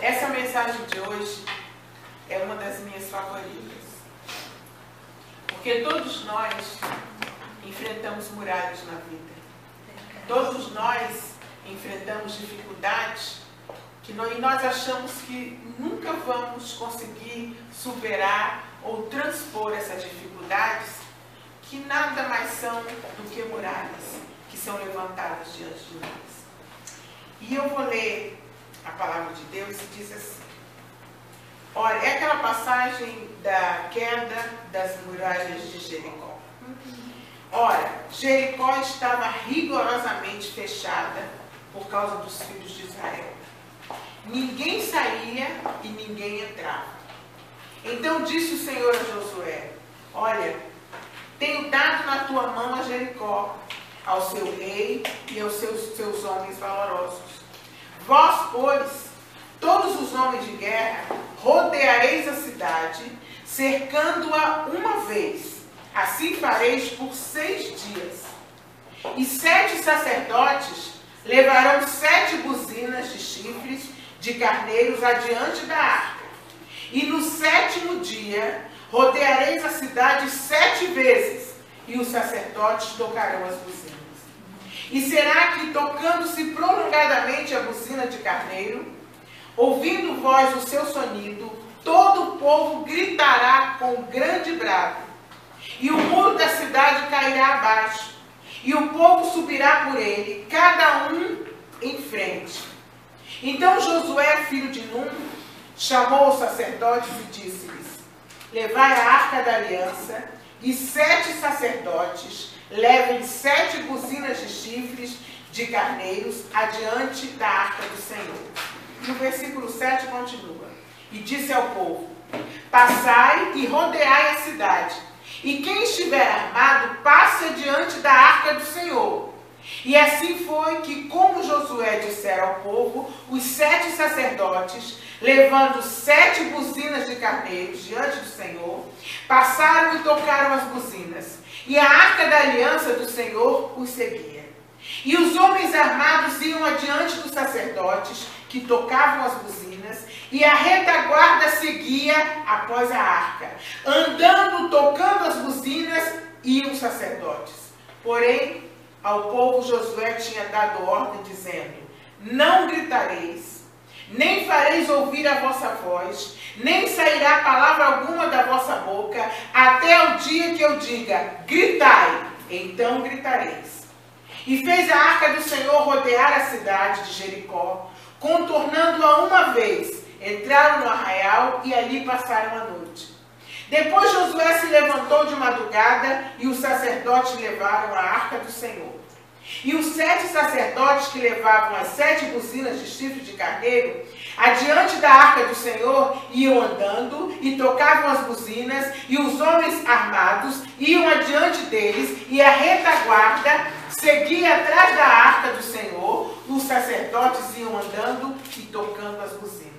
Essa mensagem de hoje é uma das minhas favoritas, porque todos nós enfrentamos muralhas na vida. Todos nós enfrentamos dificuldades e nós achamos que nunca vamos conseguir superar ou transpor essas dificuldades, que nada mais são do que muralhas que são levantadas diante de nós. E eu vou ler a palavra de Deus e diz assim: olha, é aquela passagem da queda das muralhas de Jericó. Ora, Jericó estava rigorosamente fechada por causa dos filhos de Israel. Ninguém saía e ninguém entrava. Então disse o Senhor a Josué: olha, tenho dado na tua mão a Jericó, ao seu rei e aos seus homens valorosos. Vós, pois, todos os homens de guerra, rodeareis a cidade, cercando-a uma vez. Assim fareis por 6 dias. E 7 sacerdotes levarão 7 buzinas de chifres de carneiros adiante da arca. E no 7º dia rodeareis a cidade 7 vezes, e os sacerdotes tocarão as buzinas. E será que, tocando-se prolongadamente a buzina de carneiro, ouvindo vós o seu sonido, todo o povo gritará com grande brado, e o muro da cidade cairá abaixo, e o povo subirá por ele, cada um em frente. Então Josué, filho de Num, chamou os sacerdotes e disse-lhes: levai a arca da aliança, e 7 sacerdotes levem 7 buzinas de chifres de carneiros adiante da arca do Senhor. E o versículo 7 continua: e disse ao povo: passai e rodeai a cidade, e quem estiver armado passe adiante da arca do Senhor. E assim foi que, como Josué dissera ao povo, os 7 sacerdotes, levando 7 buzinas de carneiros diante do Senhor, passaram e tocaram as buzinas, e a arca da aliança do Senhor os seguia. E os homens armados iam adiante dos sacerdotes, que tocavam as buzinas, e a retaguarda seguia após a arca. Andando, tocando as buzinas, iam os sacerdotes. Porém, ao povo Josué tinha dado ordem, dizendo: não gritareis, nem fareis ouvir a vossa voz, nem sairá palavra alguma da vossa boca, até o dia que eu diga: gritai, então gritareis. E fez a arca do Senhor rodear a cidade de Jericó, contornando-a uma vez. Entraram no arraial e ali passaram a noite. Depois Josué se levantou de madrugada e os sacerdotes levaram a arca do Senhor. E os 7 sacerdotes que levavam as 7 buzinas de chifre de carneiro adiante da arca do Senhor iam andando e tocavam as buzinas, e os homens armados iam adiante deles, e a retaguarda seguia atrás da arca do Senhor. Os sacerdotes iam andando e tocando as buzinas.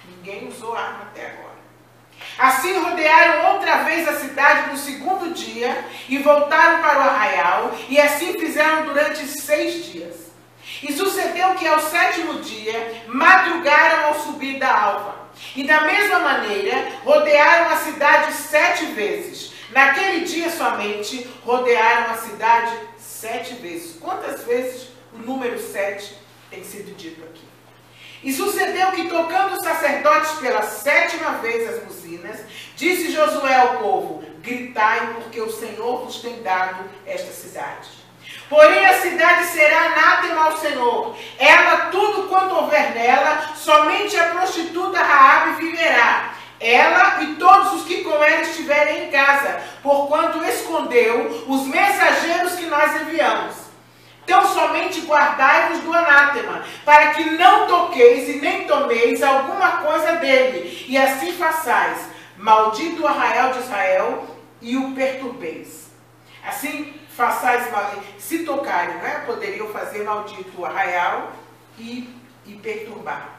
Ninguém usou arma até agora. Assim rodearam outra vez a cidade no 2º dia e voltaram para o arraial, e assim fizeram durante 6 dias. E sucedeu que ao 7º dia madrugaram ao subir da alva, e da mesma maneira rodearam a cidade 7 vezes. Naquele dia somente rodearam a cidade 7 vezes. Quantas vezes o número 7 tem sido dito aqui? E sucedeu que, tocando os sacerdotes pela 7ª vez as buzinas, disse Josué ao povo: gritai, porque o Senhor vos tem dado esta cidade. Porém a cidade será anátema ao Senhor, ela, tudo quanto houver nela, somente a prostituta Raabe viverá, ela e todos os que com ela estiverem em casa, porquanto escondeu os mensageiros que nós enviamos. Então somente guardai-vos do anátema, para que não toqueis e nem tomeis alguma coisa dele, e assim façais. Maldito o arraial de Israel, e o perturbeis. Assim façais mal. Se tocarem, né, poderiam fazer maldito o arraial e perturbar.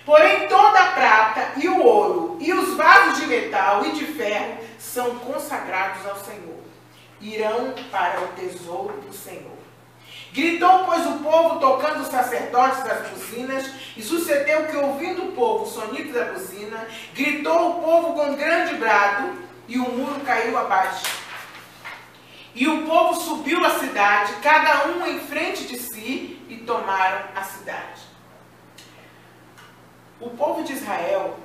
Porém toda a prata e o ouro, e os vasos de metal e de ferro, são consagrados ao Senhor. Irão para o tesouro do Senhor. Gritou, pois, o povo, tocando os sacerdotes das buzinas, e sucedeu que, ouvindo o povo o sonido da buzina, gritou o povo com grande brado, e o muro caiu abaixo. E o povo subiu a cidade, cada um em frente de si, e tomaram a cidade. O povo de Israel,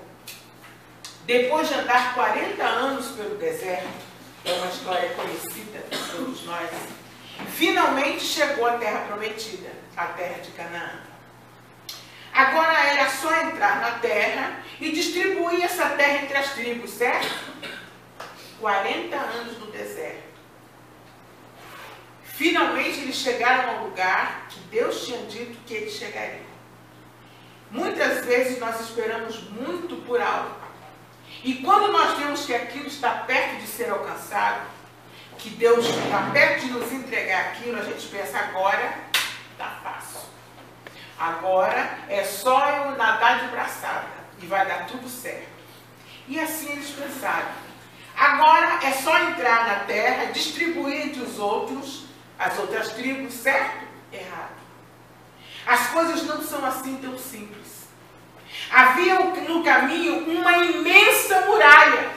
depois de andar 40 anos pelo deserto, é uma história conhecida por todos nós, finalmente chegou à terra prometida, a terra de Canaã. Agora era só entrar na terra e distribuir essa terra entre as tribos, certo? 40 anos no deserto. Finalmente eles chegaram ao lugar que Deus tinha dito que eles chegariam. Muitas vezes nós esperamos muito por algo. E quando nós vemos que aquilo está perto de ser alcançado, que Deus está perto de nos entregar aquilo, a gente pensa, agora está fácil. Agora é só eu nadar de braçada e vai dar tudo certo. E assim eles pensaram. Agora é só entrar na terra, distribuir entre os outros, as outras tribos, certo? Errado. As coisas não são assim tão simples. Havia no caminho uma imensa muralha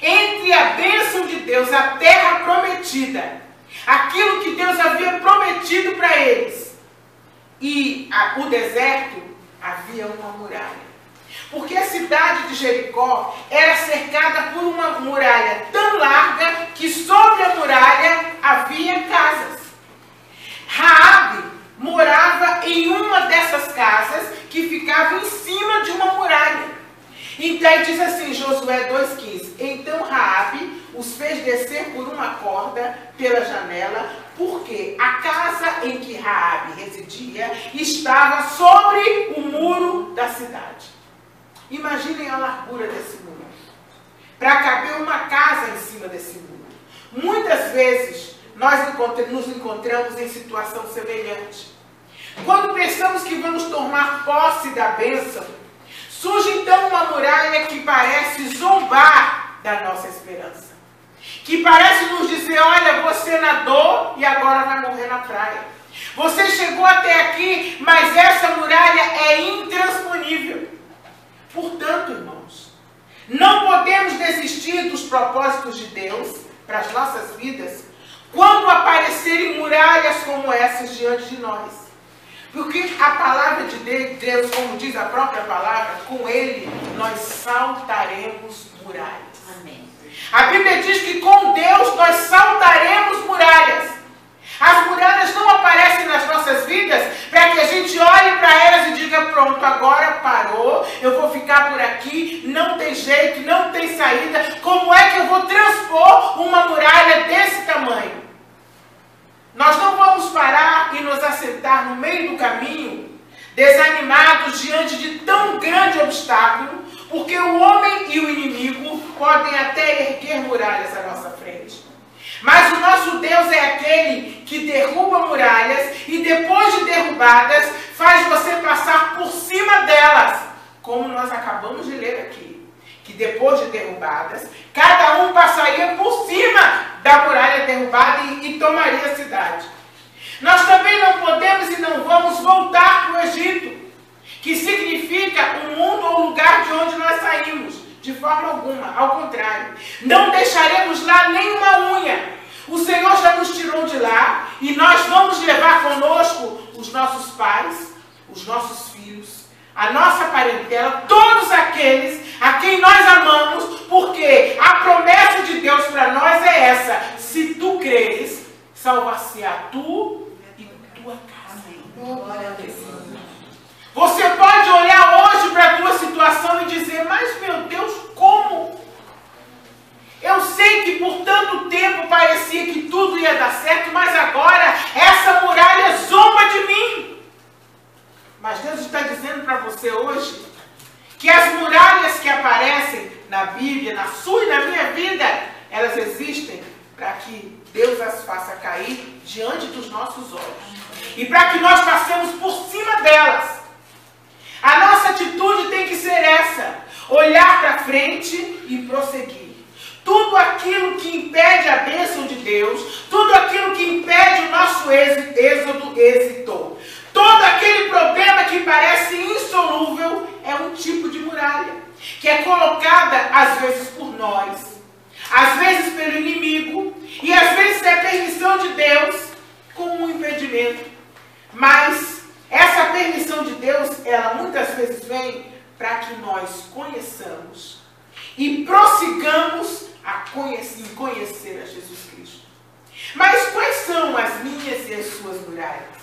entre a bênção de Deus, a terra prometida, aquilo que Deus havia prometido para eles, e o deserto, havia uma muralha. Porque a cidade de Jericó era cercada por uma muralha tão larga que sobre a muralha havia casas. Raabe morava em uma dessas casas que ficava em cima de uma muralha. Então aí diz assim, Josué 2,15, então Raabe os fez descer por uma corda pela janela, porque a casa em que Raabe residia estava sobre o muro da cidade. Imaginem a largura desse muro. Para caber uma casa em cima desse muro. Muitas vezes nós nos encontramos em situação semelhante. Quando pensamos que vamos tomar posse da bênção, surge então uma muralha que parece zombar da nossa esperança. Que parece nos dizer, olha, você nadou e agora vai morrer na praia. Você chegou até aqui, mas essa muralha é intransponível. Portanto, irmãos, não podemos desistir dos propósitos de Deus para as nossas vidas quando aparecerem muralhas como essas diante de nós. Porque a palavra de Deus, como diz a própria palavra, com ele nós saltaremos muralhas. Amém. A Bíblia diz que com Deus nós saltaremos muralhas. As muralhas não aparecem nas nossas vidas para que a gente olhe para elas e diga, pronto, agora parou, eu vou ficar por aqui, não tem jeito, não tem saída. Como é que eu vou transpor uma muralha desse tamanho? Nós não vamos parar e nos assentar no meio do caminho, desanimados diante de tão grande obstáculo, porque o homem e o inimigo podem até erguer muralhas à nossa frente. Mas o nosso Deus é aquele que derruba muralhas e depois de derrubadas, faz você passar por cima delas, como nós acabamos de ler aqui. Que depois de derrubadas, cada um passaria por cima da muralha derrubada e tomaria a cidade. Nós também não podemos e não vamos voltar para o Egito, que significa o mundo ou lugar de onde nós saímos, de forma alguma, ao contrário. Não deixaremos lá nenhuma unha. O Senhor já nos tirou de lá e nós vamos levar conosco os nossos pais, os nossos filhos, a nossa parentela, todos aqueles a quem nós amamos, porque a promessa de Deus para nós é essa: se tu creres, salvar-se-á tu e tua casa. Glória a Deus. Você pode olhar hoje para a tua situação e dizer, mas meu Deus, como? Eu sei que por tanto tempo parecia que tudo ia dar certo, mas agora essa muralha zomba de mim. Mas Deus está dizendo para você hoje que as muralhas que aparecem na Bíblia, na sua e na minha vida, elas existem para que Deus as faça cair diante dos nossos olhos. E para que nós passemos por cima delas. A nossa atitude tem que ser essa: olhar para frente e prosseguir. Tudo tudo aquilo que impede a bênção de Deus, tudo aquilo que impede o nosso êxito, todo aquele problema que parece insolúvel é um tipo de muralha, que é colocada às vezes por nós, às vezes pelo inimigo, e às vezes é permissão de Deus como um impedimento. Mas essa permissão de Deus, ela muitas vezes vem para que nós conheçamos e prossigamos em conhecer a Jesus Cristo. Mas quais são as minhas e as suas muralhas?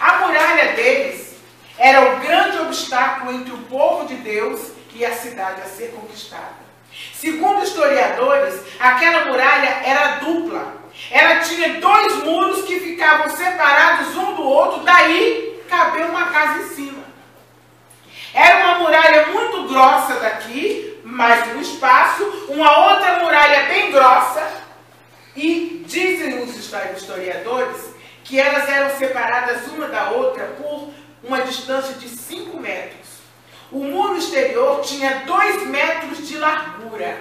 A muralha deles era o grande obstáculo entre o povo de Deus e a cidade a ser conquistada. Segundo historiadores, aquela muralha era dupla. Ela tinha 2 muros que ficavam separados um do outro, daí cabia uma casa em cima. Era uma muralha muito grossa daqui, mas no espaço, uma outra muralha bem grossa, e dizem os historiadores que elas eram separadas uma da outra por uma distância de 5 metros. O muro exterior tinha 2 metros de largura.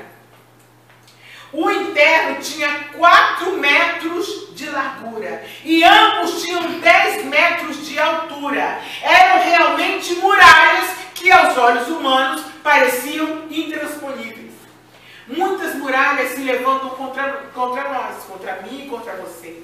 O interno tinha 4 metros de largura. E ambos tinham 10 metros de altura. Eram realmente muralhas que aos olhos humanos pareciam intransponíveis. Muitas muralhas se levantam contra nós, contra mim e contra você,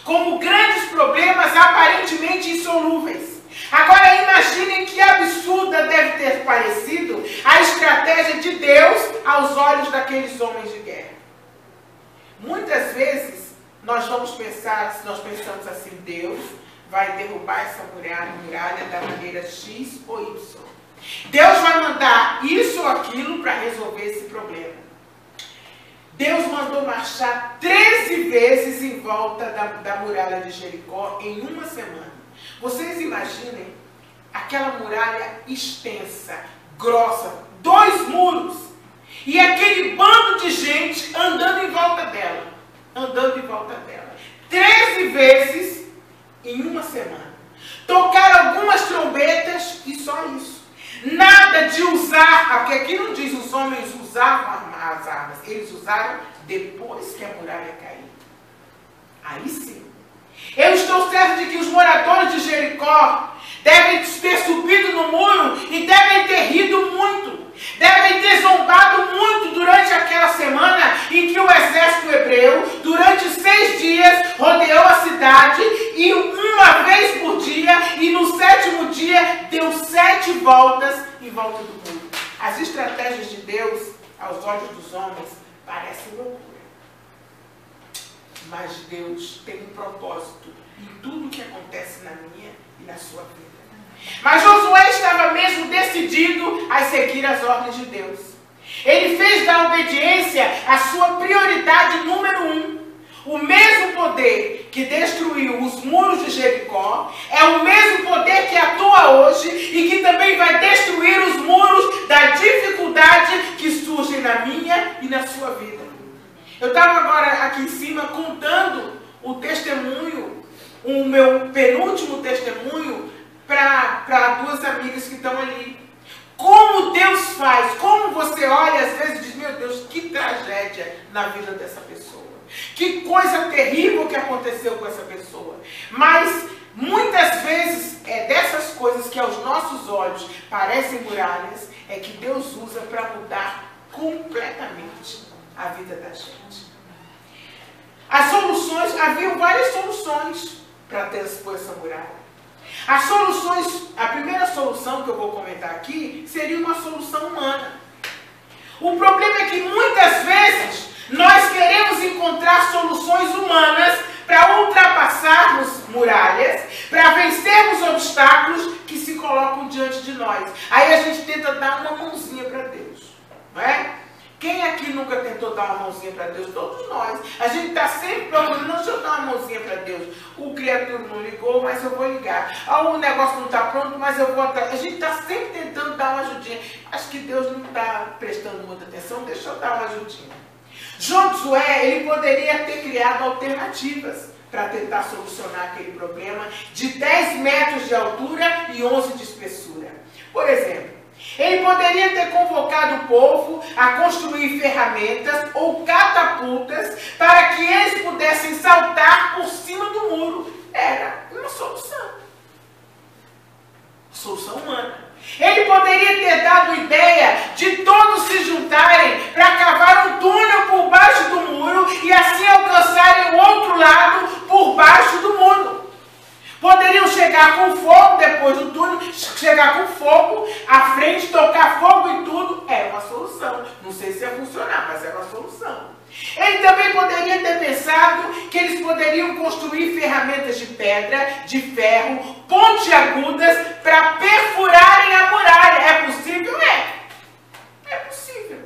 como grandes problemas aparentemente insolúveis. Agora imaginem que absurda deve ter parecido a estratégia de Deus aos olhos daqueles homens de guerra. Muitas vezes nós pensamos assim: Deus vai derrubar essa muralha da maneira X ou Y. Deus vai mandar isso ou aquilo para resolver esse problema. Deus mandou marchar 13 vezes em volta da muralha de Jericó em uma semana. Vocês imaginem aquela muralha extensa, grossa, 2 muros, e aquele bando de gente andando em volta dela. 13 vezes em uma semana. Tocaram algumas trombetas e só isso. Nada de usar, porque aqui não diz os homens usavam as armas, eles usaram depois que a muralha caiu. Aí sim. Eu estou certo de que os moradores de Jericó devem ter subido no muro e devem ter rido muito. Devem ter zombado muito durante aquela semana em que o exército hebreu, durante 6 dias, rodeou a cidade e uma vez por dia, e no 7º dia, deu 7 voltas em volta do muro. As estratégias de Deus, aos olhos dos homens, parecem loucura. Mas Deus tem um propósito em tudo que acontece na minha e na sua vida. Mas Josué estava mesmo decidido a seguir as ordens de Deus. Ele fez da obediência a sua prioridade número 1. O mesmo poder que destruiu os muros de Jericó é o mesmo poder que atua hoje e que também vai destruir os muros da dificuldade que surgem na minha e na sua vida. Eu estava agora aqui em cima contando o testemunho, o meu penúltimo testemunho, para 2 amigas que estão ali. Como Deus faz, como você olha às vezes e diz: meu Deus, que tragédia na vida dessa pessoa. Que coisa terrível que aconteceu com essa pessoa. Mas muitas vezes é dessas coisas que aos nossos olhos parecem muralhas, é que Deus usa para mudar completamente a vida da gente. As soluções, haviam várias soluções para transpor essa muralha. As soluções, a primeira solução que eu vou comentar aqui seria uma solução humana. O problema é que muitas vezes nós queremos encontrar soluções humanas para ultrapassarmos muralhas, para vencermos obstáculos que se colocam diante de nós. Aí a gente tenta dar uma mãozinha para Deus, não é? Quem aqui nunca tentou dar uma mãozinha para Deus? Todos nós. A gente está sempre procurando: deixa eu dar uma mãozinha para Deus. O criatura não ligou, mas eu vou ligar. O negócio não está pronto, mas eu vou... A gente está sempre tentando dar uma ajudinha. Acho que Deus não está prestando muita atenção, deixa eu dar uma ajudinha. Josué, ele poderia ter criado alternativas para tentar solucionar aquele problema de 10 metros de altura e 11 de espessura. Por exemplo, ele poderia ter convocado convocado o povo a construir ferramentas ou catapultas para que eles pudessem saltar por cima do muro. Era uma solução. Solução humana. Ele poderia ter dado a ideia de todos se juntarem para cavar um túnel por baixo do muro e assim alcançarem o outro lado por baixo do muro. Poderiam chegar com fogo depois do túnel, chegar com fogo à frente, tocar fogo e tudo. Era uma solução. Não sei se ia funcionar, mas era uma solução. Ele também poderia ter pensado que eles poderiam construir ferramentas de pedra, de ferro, pontiagudas para perfurarem a muralha. É possível? É possível.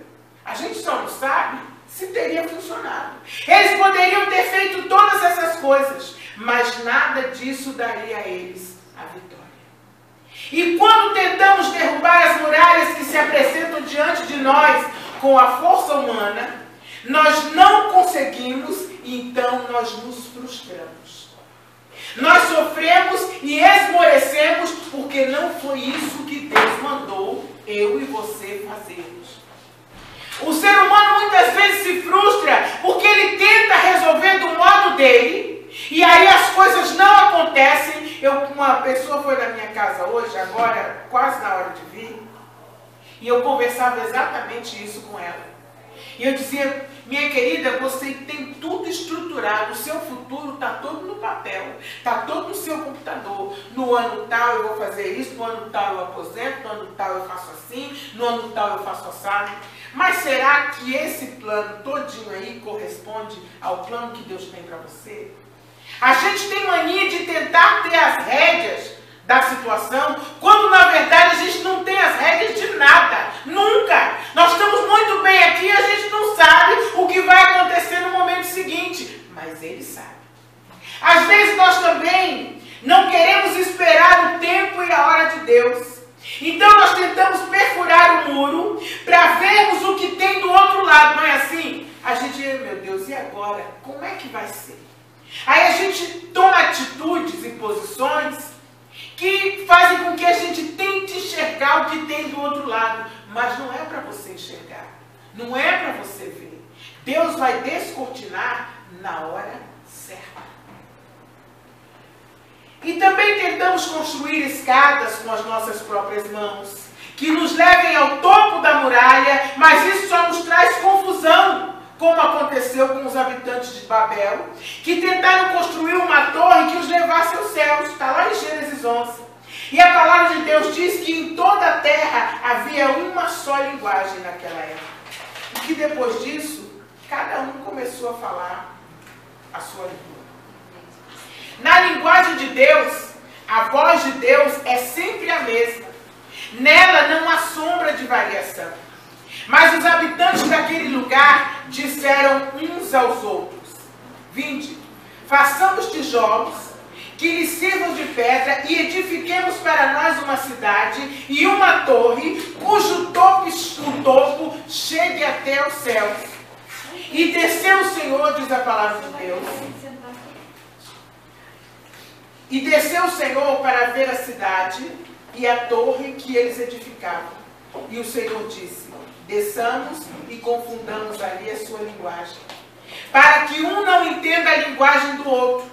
A gente só não sabe se teria funcionado. Eles poderiam ter feito todas essas coisas, mas nada disso daria a eles a vitória. E quando tentamos derrubar as muralhas que se apresentam diante de nós com a força humana, nós não conseguimos e então nós nos frustramos. Nós sofremos e esmorecemos porque não foi isso que Deus mandou eu e você fazermos. O ser humano muitas vezes se frustra porque ele tenta resolver do modo dele e aí as coisas não acontecem. Uma pessoa foi na minha casa hoje, agora quase na hora de vir, e eu conversava exatamente isso com ela. E eu dizia, minha querida, você tem tudo estruturado, o seu futuro está todo no papel, está todo no seu computador. No ano tal eu vou fazer isso, no ano tal eu aposento, no ano tal eu faço assim, no ano tal eu faço assado. Mas será que esse plano todinho aí corresponde ao plano que Deus tem para você? A gente tem mania de tentar ter as rédeas da situação, quando na verdade a gente não tem as rédeas de nada, nunca. Nós estamos muito bem aqui e a gente não sabe o que vai acontecer no momento seguinte, mas Ele sabe. Às vezes nós também não queremos esperar o tempo e a hora de Deus. Então nós tentamos perfurar o muro para vermos o que tem do outro lado, não é assim? A gente, meu Deus, e agora? Como é que vai ser? Aí a gente toma atitudes e posições que fazem com que a gente tente enxergar o que tem do outro lado. Mas não é para você enxergar. Não é para você ver. Deus vai descortinar na hora certa. E também tentamos construir escadas com as nossas próprias mãos, que nos levem ao topo da muralha, mas isso só nos traz confusão, como aconteceu com os habitantes de Babel, que tentaram construir uma torre que os levasse aos céus. Está lá em Gênesis 11. E a palavra de Deus diz que em toda a terra havia uma só linguagem naquela época. E que depois disso, cada um começou a falar a sua língua. Na linguagem de Deus, a voz de Deus é sempre a mesma. Nela não há sombra de variação. Mas os habitantes daquele lugar disseram uns aos outros: vinde, façamos tijolos que lhes sirvam de pedra e edifiquemos para nós uma cidade e uma torre cujo topo chegue até os céus. E desceu o Senhor, diz a palavra de Deus, e desceu o Senhor para ver a cidade e a torre que eles edificavam. E o Senhor disse: desçamos e confundamos ali a sua linguagem, para que um não entenda a linguagem do outro.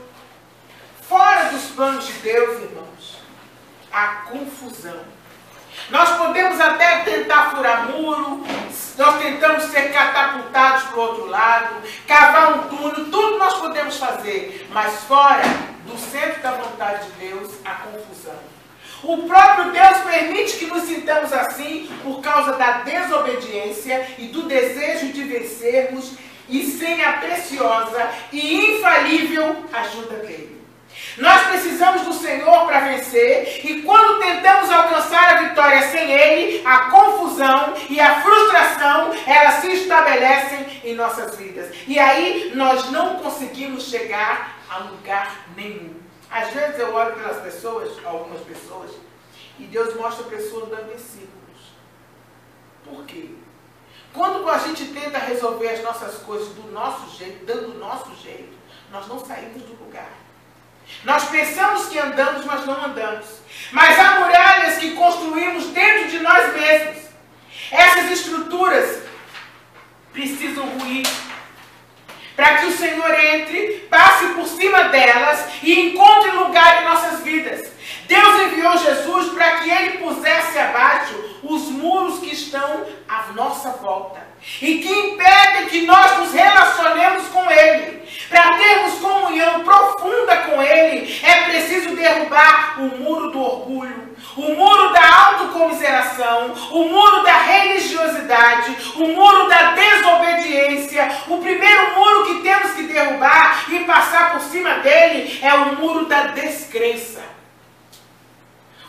Fora dos planos de Deus, irmãos, há confusão. Nós podemos até tentar furar muro, nós tentamos ser catapultados para o outro lado, cavar um túnel, tudo nós podemos fazer, mas fora do centro da vontade de Deus, há confusão. O próprio Deus permite que nos sintamos assim por causa da desobediência e do desejo de vencermos e sem a preciosa e infalível ajuda dele. Nós precisamos do Senhor para vencer e quando tentamos alcançar a vitória sem Ele, a confusão e a frustração, elas se estabelecem em nossas vidas. E aí nós não conseguimos chegar a lugar nenhum. Às vezes eu olho pelas pessoas, algumas pessoas, e Deus mostra a pessoa dando versículos. Por quê? Quando a gente tenta resolver as nossas coisas do nosso jeito, dando o nosso jeito, nós não saímos do lugar. Nós pensamos que andamos, mas não andamos. Mas há muralhas que construímos dentro de nós mesmos. Essas estruturas precisam ruir para que o Senhor entre, passe por cima delas e encontre lugar em nossas vidas. Deus enviou Jesus para que Ele pusesse abaixo os muros que estão à nossa volta e que impedem que nós nos relacionemos com Ele. Para termos comunhão profunda com Ele, é preciso derrubar o muro do orgulho, o muro da autocomiseração, o muro da religiosidade, o muro da desobediência. O primeiro muro que temos que derrubar e passar por cima dele é o muro da descrença.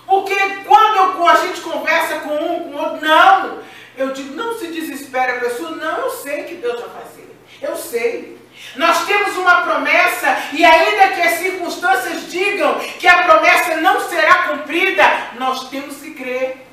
Porque quando a gente conversa com um, com o outro, não, eu digo, não se desespere a pessoa, não, eu sei que Deus vai fazer, eu sei. Nós temos uma promessa e ainda que as circunstâncias digam que a promessa não será cumprida, nós temos que crer.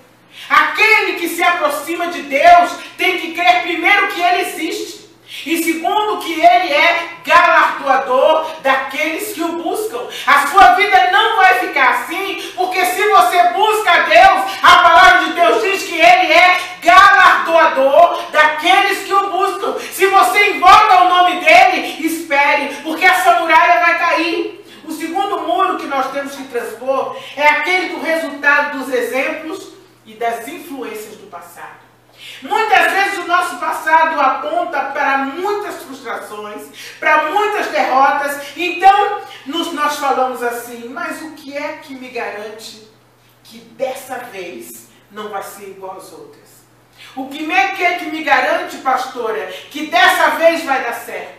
Aquele que se aproxima de Deus tem que crer primeiro que Ele existe. E segundo, que Ele é galardoador daqueles que o buscam. A sua vida não vai ficar assim, porque se você busca a Deus, a palavra de Deus diz que Ele é galardoador daqueles que o buscam. Se você invoca o nome dEle, espere, porque essa muralha vai cair. O segundo muro que nós temos que transpor é aquele do resultado dos exemplos e das influências do passado. Muitas vezes o nosso passado aponta para muitas frustrações, para muitas derrotas. Então, nós falamos assim, mas o que é que me garante que dessa vez não vai ser igual às outras? O que é que me garante, pastora, que dessa vez vai dar certo?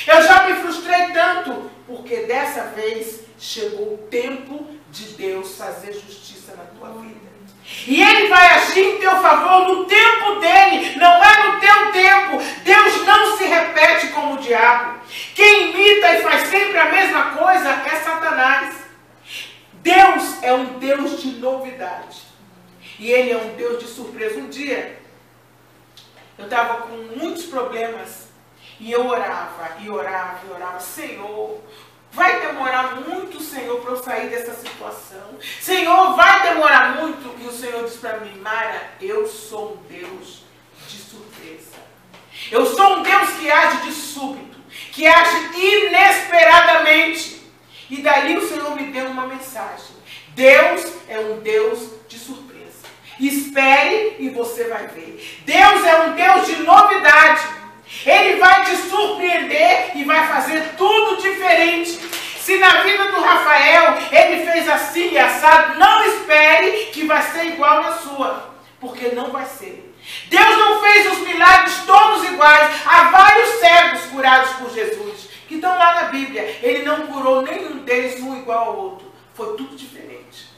Eu já me frustrei tanto, porque dessa vez chegou o tempo de Deus fazer justiça na tua vida. E Ele vai agir em teu favor no tempo dEle, não é no teu tempo. Deus não se repete como o diabo. Quem imita e faz sempre a mesma coisa é Satanás. Deus é um Deus de novidade. E Ele é um Deus de surpresa. Um dia, eu estava com muitos problemas e eu orava, e orava, e orava. Senhor, vai demorar muito, Senhor, para eu sair dessa situação. Senhor, vai demorar muito. E o Senhor disse para mim, Mara, eu sou um Deus de surpresa. Eu sou um Deus que age de súbito, que age inesperadamente. E daí o Senhor me deu uma mensagem. Deus é um Deus de surpresa. Espere e você vai ver. Deus é um Deus de novidade. Ele vai te surpreender e vai fazer tudo diferente. Se na vida do Rafael ele fez assim e assado, não espere que vai ser igual na sua, porque não vai ser. Deus não fez os milagres todos iguais. Há vários cegos curados por Jesus, que estão lá na Bíblia. Ele não curou nenhum deles um igual ao outro. Foi tudo diferente.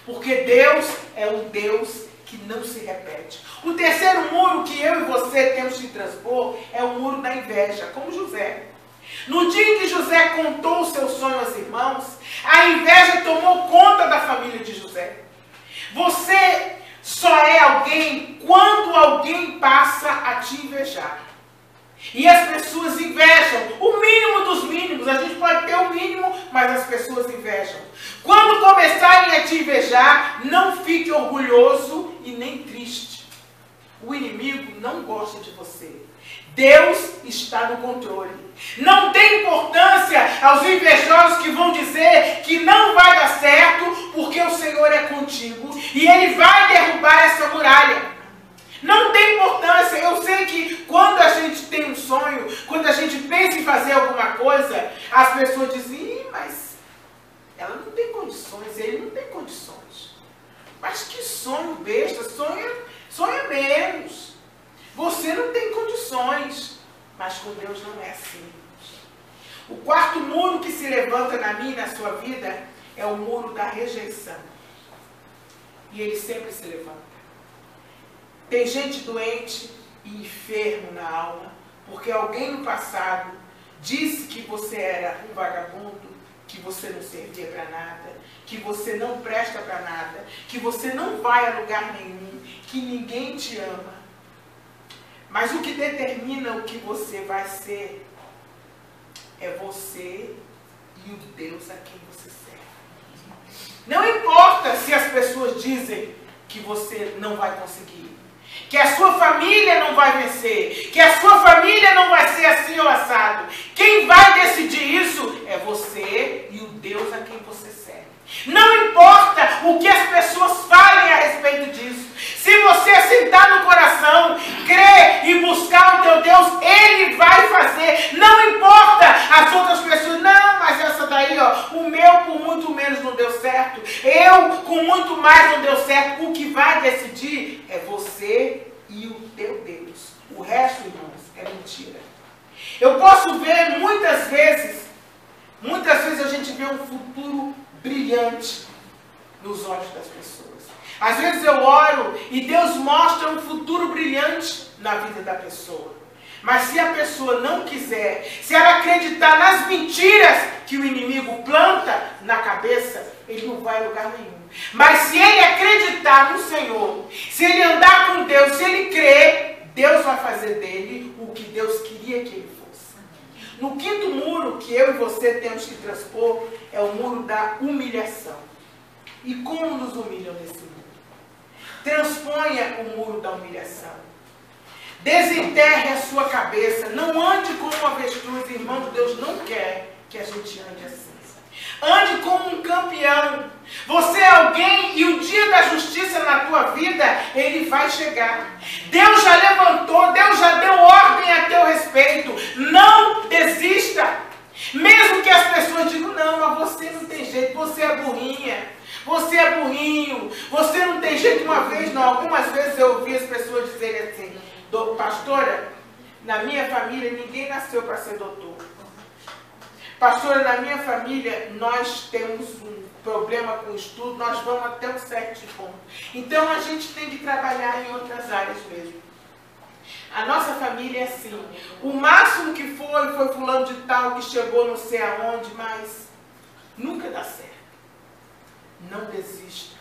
Porque Deus é um Deus que não se repete. O terceiro muro que eu e você temos que transpor é o muro da inveja, como José. No dia em que José contou o seu sonho aos irmãos, a inveja tomou conta da família de José. Você só é alguém quando alguém passa a te invejar. E as pessoas invejam, o mínimo dos mínimos. A gente pode ter o mínimo, mas as pessoas invejam. Quando começarem a te invejar, não fique orgulhoso e nem triste. O inimigo não gosta de você. Deus está no controle. Não tem importância aos invejosos que vão dizer que não vai dar certo, porque o Senhor é contigo e Ele vai derrubar essa muralha. Não tem importância. Eu sei que quando a gente tem um sonho, quando a gente pensa em fazer alguma coisa, as pessoas dizem, mas ela não tem condições, ele não tem condições. Mas que sonho besta, sonha menos. Você não tem condições, mas com Deus não é assim. O quarto muro que se levanta na minha e na sua vida é o muro da rejeição. E ele sempre se levanta. Tem gente doente e enfermo na alma, porque alguém no passado disse que você era um vagabundo, que você não servia para nada, que você não presta para nada, que você não vai a lugar nenhum, que ninguém te ama. Mas o que determina o que você vai ser é você e o Deus a quem você serve. Não importa se as pessoas dizem que você não vai conseguir. que a sua família não vai vencer, que a sua família não vai ser assim ou assado. Quem vai decidir isso é você e o Deus a quem você serve. Não importa o que as pessoas falem a respeito disso. Se você sentar no coração, crer e buscar o teu Deus, Ele vai fazer. Não importa as outras pessoas. Não, mas essa daí, ó, o meu por muito menos não deu certo. Eu com muito mais não deu certo. O que vai decidir é você e o teu Deus. O resto, irmãos, é mentira. Eu posso ver muitas vezes a gente vê um futuro brilhante nos olhos das pessoas. Às vezes eu oro e Deus mostra um futuro brilhante na vida da pessoa. Mas se a pessoa não quiser, se ela acreditar nas mentiras que o inimigo planta na cabeça, ele não vai a lugar nenhum. Mas se ele acreditar no Senhor, se ele andar com Deus, se ele crer, Deus vai fazer dele o que Deus queria que ele fosse. No quinto muro que eu e você temos que transpor é o muro da humilhação. E como nos humilham nesse muro? Transponha o muro da humilhação. Desenterre a sua cabeça. Não ande como um avestruz, irmão. Deus não quer que a gente ande assim. Ande como um campeão. Você é alguém e o dia da justiça na tua vida, ele vai chegar. Deus já levantou, Deus já deu ordem a teu respeito. Não desista. Mesmo que as pessoas digam, não, mas você não tem jeito, você é burrinha. Você é burrinho, você não tem jeito. Uma vez, não, algumas vezes eu ouvi as pessoas dizerem assim, pastora, na minha família ninguém nasceu para ser doutor. Pastora, na minha família nós temos um problema com o estudo, nós vamos até um certo ponto. Então a gente tem que trabalhar em outras áreas mesmo. A nossa família é assim. O máximo que foi fulano de tal que chegou não sei aonde, mas nunca dá certo. Não desista.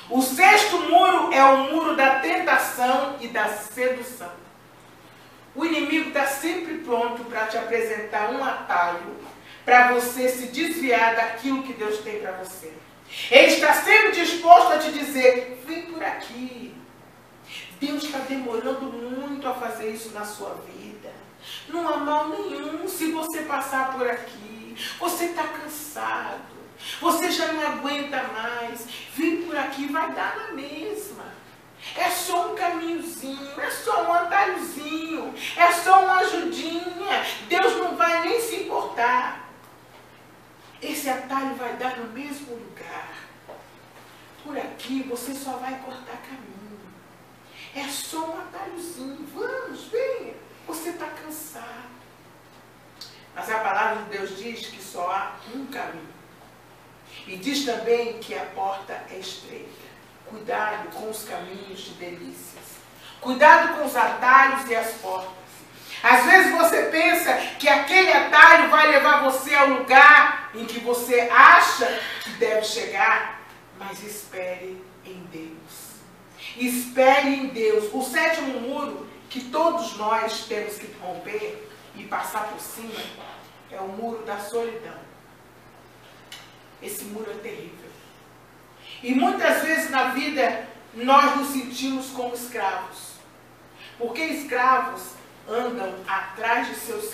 O sexto muro é o muro da tentação e da sedução. O inimigo está sempre pronto para te apresentar um atalho para você se desviar daquilo que Deus tem para você. Ele está sempre disposto a te dizer, vem por aqui. Deus está demorando muito a fazer isso na sua vida. Não há mal nenhum se você passar por aqui. Você está cansado. Você já não aguenta mais. Vem por aqui, vai dar na mesma. É só um caminhozinho, é só um atalhozinho, é só uma ajudinha. Deus não vai nem se importar. Esse atalho vai dar no mesmo lugar. Por aqui você só vai cortar caminho. É só um atalhozinho. Vamos, venha. Você está cansado. Mas a palavra de Deus diz que só há um caminho. E diz também que a porta é estreita. Cuidado com os caminhos de delícias. Cuidado com os atalhos e as portas. Às vezes você pensa que aquele atalho vai levar você ao lugar em que você acha que deve chegar. Mas espere em Deus. Espere em Deus. O sétimo muro que todos nós temos que romper e passar por cima é o muro da solidão. Esse muro é terrível. E muitas vezes na vida nós nos sentimos como escravos. Porque escravos andam atrás de seus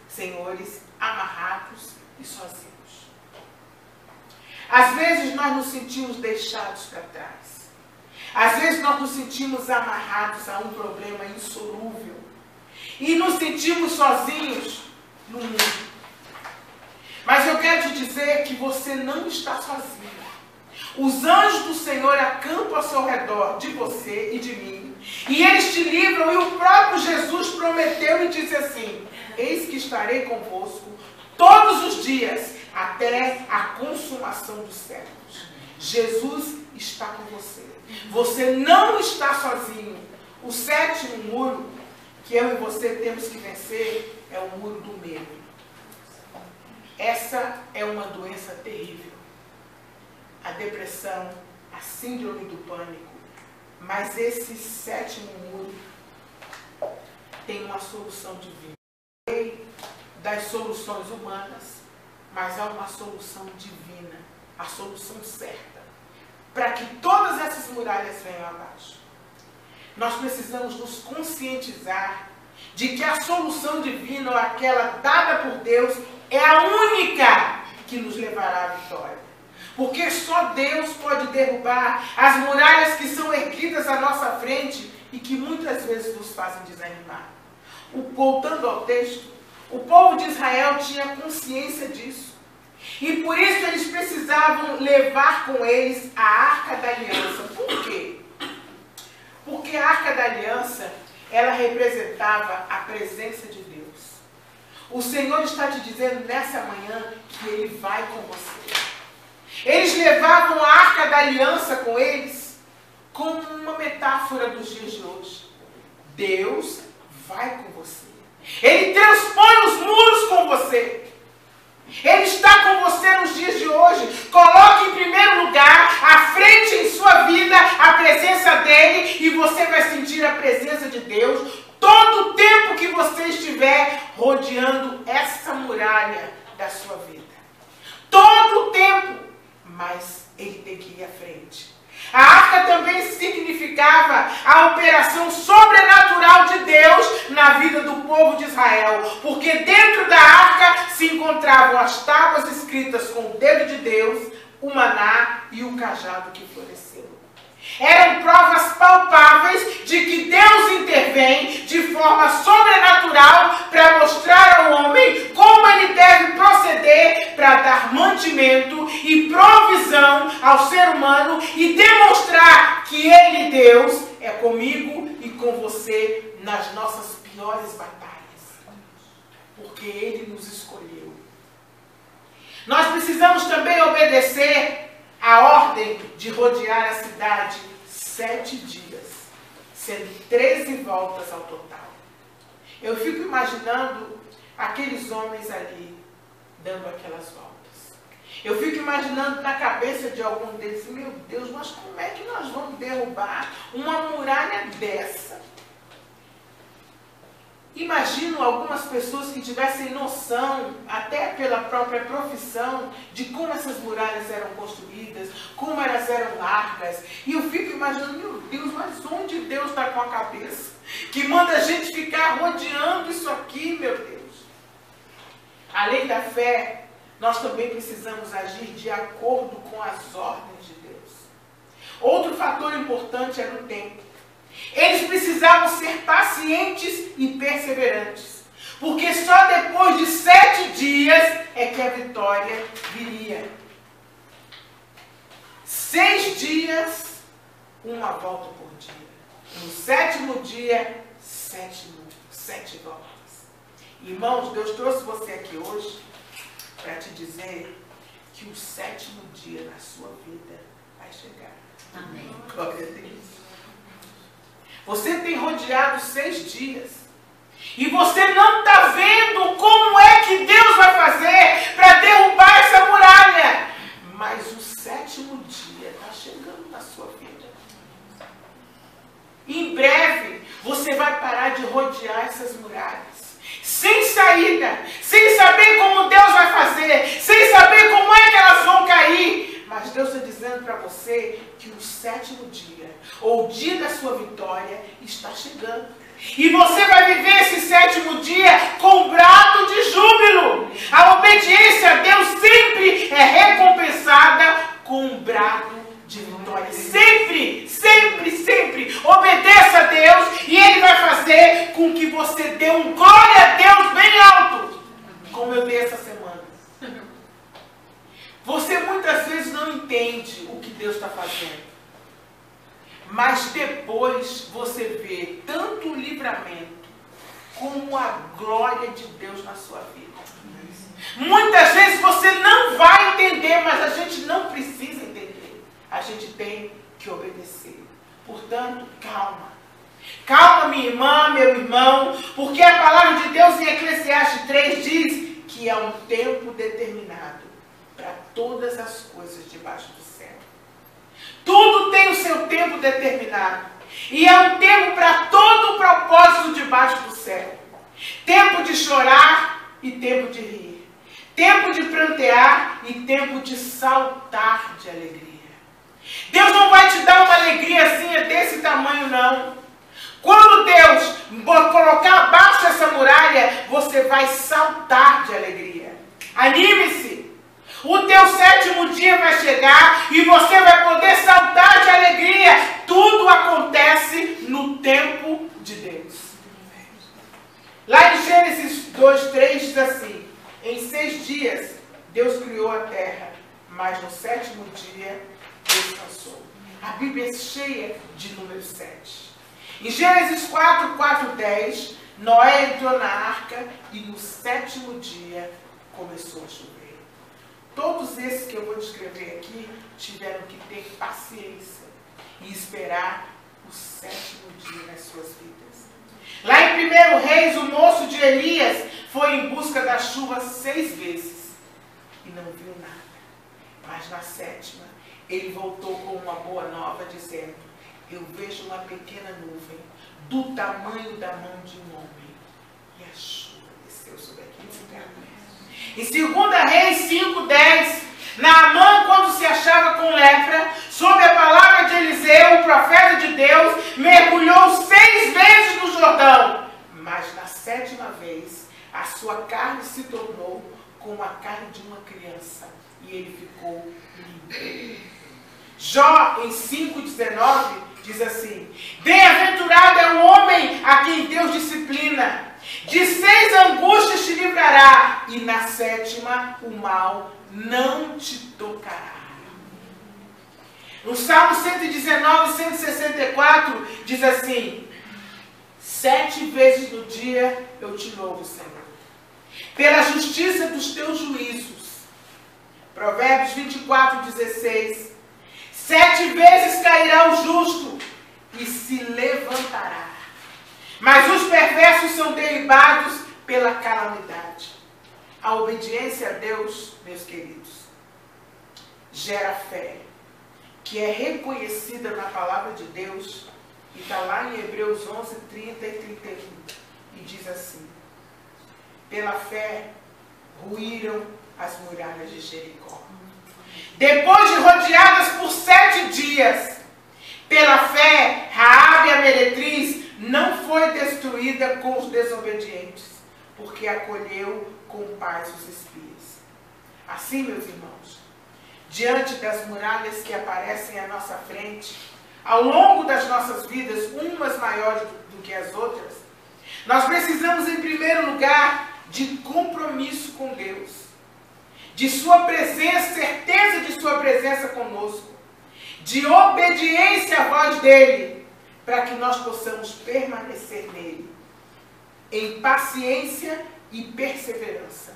senhores amarrados e sozinhos. Às vezes nós nos sentimos deixados para trás. Às vezes nós nos sentimos amarrados a um problema insolúvel. E nos sentimos sozinhos no mundo. Mas eu quero te dizer que você não está sozinho. Os anjos do Senhor acampam ao seu redor, de você e de mim. E eles te livram, e o próprio Jesus prometeu e disse assim, eis que estarei convosco todos os dias, até a consumação dos séculos. Jesus está com você. Você não está sozinho. O sétimo muro que eu e você temos que vencer é o muro do medo. Essa é uma doença terrível. A depressão, a síndrome do pânico. Mas esse sétimo muro tem uma solução divina. Das soluções humanas, mas há uma solução divina, a solução certa, para que todas essas muralhas venham abaixo. nós precisamos nos conscientizar de que a solução divina, ou aquela dada por Deus, é a única que nos levará à vitória. Porque só Deus pode derrubar as muralhas que são erguidas à nossa frente e que muitas vezes nos fazem desanimar. Voltando ao texto, o povo de Israel tinha consciência disso. E por isso eles precisavam levar com eles a Arca da Aliança. Por quê? Porque a Arca da Aliança, ela representava a presença de Deus. O Senhor está te dizendo nessa manhã que Ele vai com você. Eles levavam a Arca da Aliança com eles como uma metáfora dos dias de hoje. Deus vai com você. Ele transpõe os muros com você. Ele está com você nos dias de hoje. Coloque em primeiro lugar, à frente em sua vida, a presença dEle e você vai sentir a presença de Deus todo o tempo que você estiver rodeando essa muralha da sua vida. Todo o tempo. Mas Ele tem que ir à frente. A arca também significava a operação sobrenatural de Deus na vida do povo de Israel. Porque dentro da arca se encontravam as tábuas escritas com o dedo de Deus, o maná e o cajado que floresceu. Eram provas palpáveis de que Deus intervém de forma sobrenatural para mostrar ao homem como ele deve proceder para dar mantimento e provisão ao ser humano e demonstrar que Ele, Deus, é comigo e com você nas nossas piores batalhas. Porque Ele nos escolheu. Nós precisamos também obedecer a ordem de rodear a cidade 7 dias, sendo 13 voltas ao total. Eu fico imaginando aqueles homens ali dando aquelas voltas. Eu fico imaginando na cabeça de algum deles, meu Deus, mas como é que nós vamos derrubar uma muralha dessa? Imagino algumas pessoas que tivessem noção, até pela própria profissão, de como essas muralhas eram construídas, como elas eram largas. E eu fico imaginando, meu Deus, mas onde Deus está com a cabeça? Que manda a gente ficar rodeando isso aqui, meu Deus. Além da fé, nós também precisamos agir de acordo com as ordens de Deus. Outro fator importante era o tempo. Eles precisavam ser pacientes e perseverantes, porque só depois de 7 dias é que a vitória viria. 6 dias, uma volta por dia. No 7º dia, 7 voltas. Irmãos, Deus trouxe você aqui hoje para te dizer que o 7º dia na sua vida vai chegar. Amém. Glória a Deus. Você tem rodeado 6 dias. E você não está vendo como é que Deus vai fazer para derrubar essa muralha. Mas o 7º dia está chegando na sua vida. Em breve, você vai parar de rodear essas muralhas. Sem saída. Sem saber como Deus vai fazer. Sem saber como é que elas vão cair. Mas Deus está dizendo para você que o 7º dia, ou o dia da sua vitória, está chegando. E você vai viver esse 7º dia com brado de júbilo. A obediência a Deus sempre é recompensada com um brado de vitória. Sempre, sempre, sempre. Obedeça a Deus e Ele vai fazer com que você dê um glória a Deus bem alto. Como eu dei essa semana. Você muitas vezes não entende o que Deus está fazendo. Mas depois você vê tanto o livramento como a glória de Deus na sua vida. Muitas vezes você não vai entender, mas a gente não precisa entender. A gente tem que obedecer. Portanto, calma. Calma, minha irmã, meu irmão, porque a palavra de Deus em Eclesiastes 3 diz que é um tempo determinado para todas as coisas debaixo do céu. Tudo tem o seu tempo determinado. E é um tempo para todo o propósito debaixo do céu. Tempo de chorar e tempo de rir. Tempo de prantear e tempo de saltar de alegria. Deus não vai te dar uma alegriazinha desse tamanho, não. Quando Deus colocar abaixo essa muralha, você vai saltar de alegria. Anime-se. O teu 7º dia vai chegar e você vai poder saltar de alegria. Tudo acontece no tempo de Deus. Lá em Gênesis 2:3 diz assim: em 6 dias Deus criou a terra, mas no 7º dia descansou. A Bíblia é cheia de número 7. Em Gênesis 4:10, Noé entrou na arca e no 7º dia começou a chover. Todos esses que eu vou descrever aqui tiveram que ter paciência e esperar o 7º dia nas suas vidas. Lá em 1 Reis, o moço de Elias foi em busca da chuva 6 vezes e não viu nada. Mas na 7ª, ele voltou com uma boa nova, dizendo: eu vejo uma pequena nuvem do tamanho da mão de um homem. E a chuva desceu sobre aquele lugar. Em 2 Reis 5:10, Naamã, quando se achava com lepra, sob a palavra de Eliseu, o profeta de Deus, mergulhou 6 vezes no Jordão. Mas na 7ª vez, a sua carne se tornou como a carne de uma criança, e ele ficou limpo. Jó, em 5:19, diz assim: bem-aventurado é o homem a quem Deus disciplina. De 6 angústias te livrará, e na 7ª o mal não te tocará. No Salmo 119, 164, diz assim: 7 vezes no dia eu te louvo, Senhor, pela justiça dos teus juízos. Provérbios 24:16. 7 vezes cairá o justo e se levantará, mas os perversos são derribados pela calamidade. A obediência a Deus, meus queridos, gera fé, que é reconhecida na palavra de Deus, e está lá em Hebreus 11:30 e 31, e diz assim: pela fé ruíram as muralhas de Jericó, depois de rodeadas por 7 dias. Pela fé, Raabe, a meretriz, não foi destruída com os desobedientes, porque acolheu com paz os espias. Assim, meus irmãos, diante das muralhas que aparecem à nossa frente, ao longo das nossas vidas, umas maiores do que as outras, nós precisamos, em primeiro lugar, de compromisso com Deus, de sua presença, certeza de sua presença conosco, de obediência à voz dele, para que nós possamos permanecer nele, em paciência e perseverança,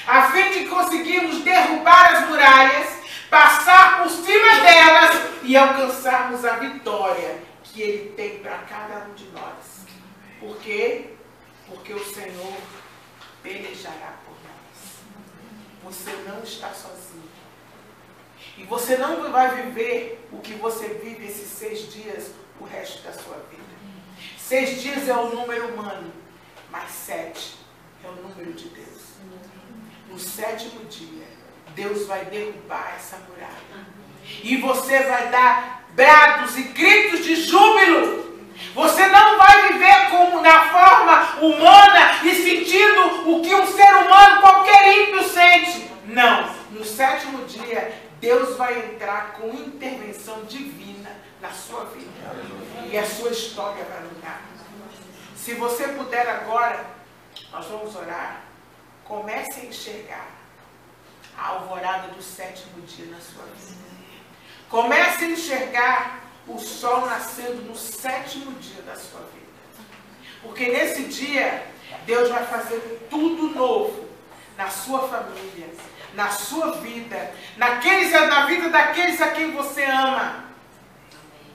a fim de conseguirmos derrubar as muralhas, passar por cima delas e alcançarmos a vitória que ele tem para cada um de nós. Por quê? Porque o Senhor pelejará por nós. Você não está sozinho. E você não vai viver o que você vive esses 6 dias o resto da sua vida. 6 dias é o número humano, mas 7 é o número de Deus. No 7º dia, Deus vai derrubar essa muralha. E você vai dar brados e gritos de júbilo. Você não vai viver como na forma humana e sentindo o que um ser humano, qualquer ímpio, sente. Não. No 7º dia, Deus vai entrar com intervenção divina na sua vida. E a sua história vai mudar. Se você puder agora, nós vamos orar. Comece a enxergar a alvorada do 7º dia na sua vida. Comece a enxergar o sol nascendo no 7º dia da sua vida. Porque nesse dia, Deus vai fazer tudo novo na sua família, na sua vida, na vida daqueles a quem você ama.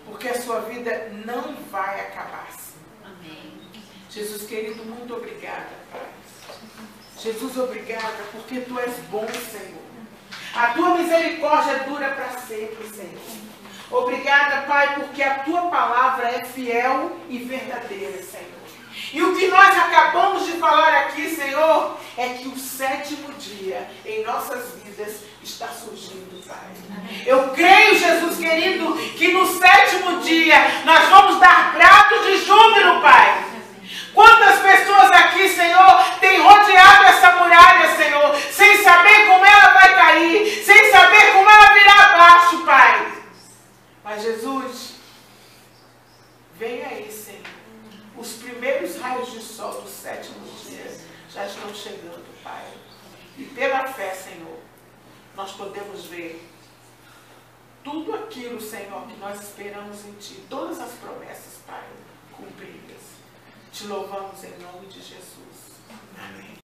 Porque a sua vida não vai acabar assim. Amém. Jesus querido, muito obrigada, Pai. Jesus, obrigada, porque Tu és bom, Senhor. A Tua misericórdia dura para sempre, Senhor. Obrigada, Pai, porque a Tua palavra é fiel e verdadeira, Senhor. E o que nós acabamos de falar aqui, Senhor, é que o 7º dia em nossas vidas está surgindo, Pai. Eu creio, Jesus querido, que no 7º dia nós vamos dar brados de júbilo raios de sol do sétimo dia já estão chegando, Pai. E pela fé, Senhor, nós podemos ver tudo aquilo, Senhor, que nós esperamos em Ti, todas as promessas, Pai, cumpridas. Te louvamos em nome de Jesus. Amém.